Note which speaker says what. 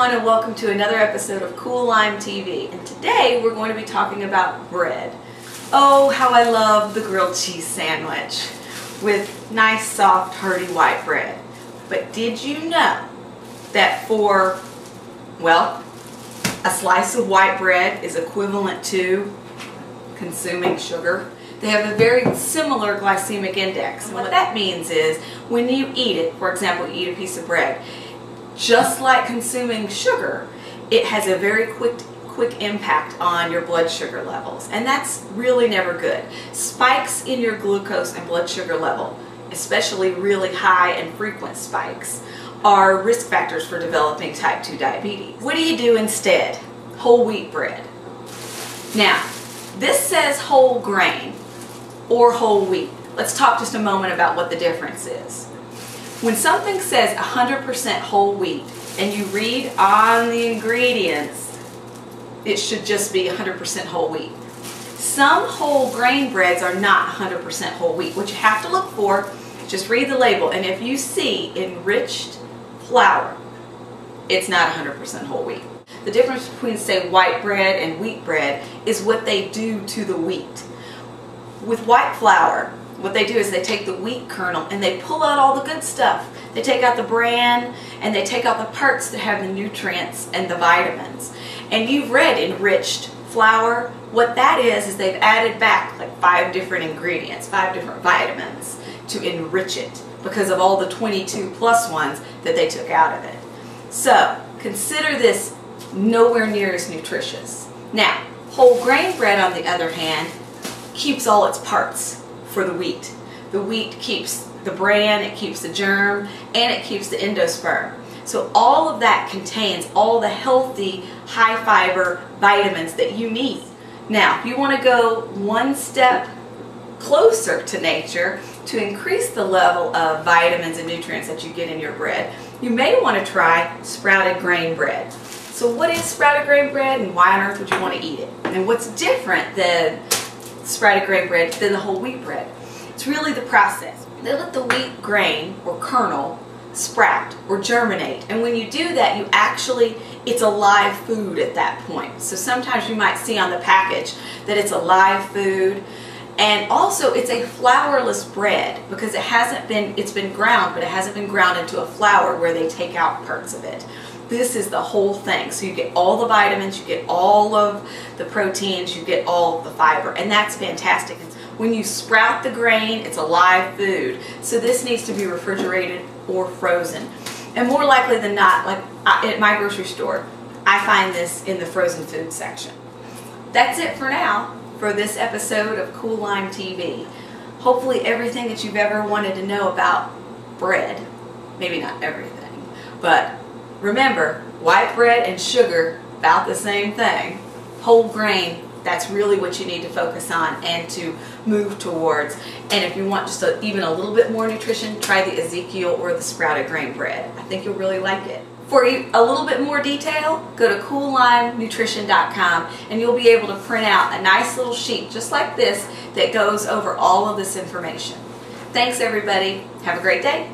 Speaker 1: everyone, and welcome to another episode of CoolLime TV. And today we're going to be talking about bread. Oh, how I love the grilled cheese sandwich with nice, soft, hearty white bread. But did you know that for, well, a slice of white bread is equivalent to consuming sugar? They have a very similar glycemic index. And what that means is when you eat it, for example, you eat a piece of bread, just like consuming sugar, it has a very quick impact on your blood sugar levels, and that's really never good. Spikes in your glucose and blood sugar level, especially really high and frequent spikes, are risk factors for developing type 2 diabetes. What do you do instead? Whole wheat bread. Now, this says whole grain or whole wheat. Let's talk just a moment about what the difference is. When something says 100% whole wheat and you read on the ingredients, it should just be 100% whole wheat. Some whole grain breads are not 100% whole wheat. What you have to look for, just read the label, and if you see enriched flour, it's not 100% whole wheat. The difference between, say, white bread and wheat bread is what they do to the wheat. With white flour, what they do is they take the wheat kernel and they pull out all the good stuff. They take out the bran and they take out the parts that have the nutrients and the vitamins. And you've read enriched flour. What that is they've added back like 5 different ingredients, 5 different vitamins to enrich it because of all the 22 plus ones that they took out of it. So consider this nowhere near as nutritious. Now, whole grain bread, on the other hand, keeps all its parts for the wheat. The wheat keeps the bran, it keeps the germ, and it keeps the endosperm. So all of that contains all the healthy, high fiber vitamins that you need. Now, if you want to go one step closer to nature to increase the level of vitamins and nutrients that you get in your bread, you may want to try sprouted grain bread. So what is sprouted grain bread and why on earth would you want to eat it? And what's different than sprouted grain bread than the whole wheat bread? It's really the process. They let the wheat grain or kernel sprout or germinate, and when you do that, you actually, it's a live food at that point. So sometimes you might see on the package that it's a live food, and also it's a flourless bread because it's been ground, but it hasn't been ground into a flour where they take out parts of it. This is the whole thing. So you get all the vitamins, you get all of the proteins, you get all of the fiber, and that's fantastic. When you sprout the grain, it's a live food. So this needs to be refrigerated or frozen. And more likely than not, like at my grocery store, I find this in the frozen food section. That's it for now for this episode of CoolLime TV. Hopefully everything that you've ever wanted to know about bread, maybe not everything, but remember, white bread and sugar, about the same thing. Whole grain, that's really what you need to focus on and to move towards. And if you want just even a little bit more nutrition, try the Ezekiel or the sprouted grain bread. I think you'll really like it. For a little bit more detail, go to CoolLimeNutrition.com and you'll be able to print out a nice little sheet just like this that goes over all of this information. Thanks everybody. Have a great day.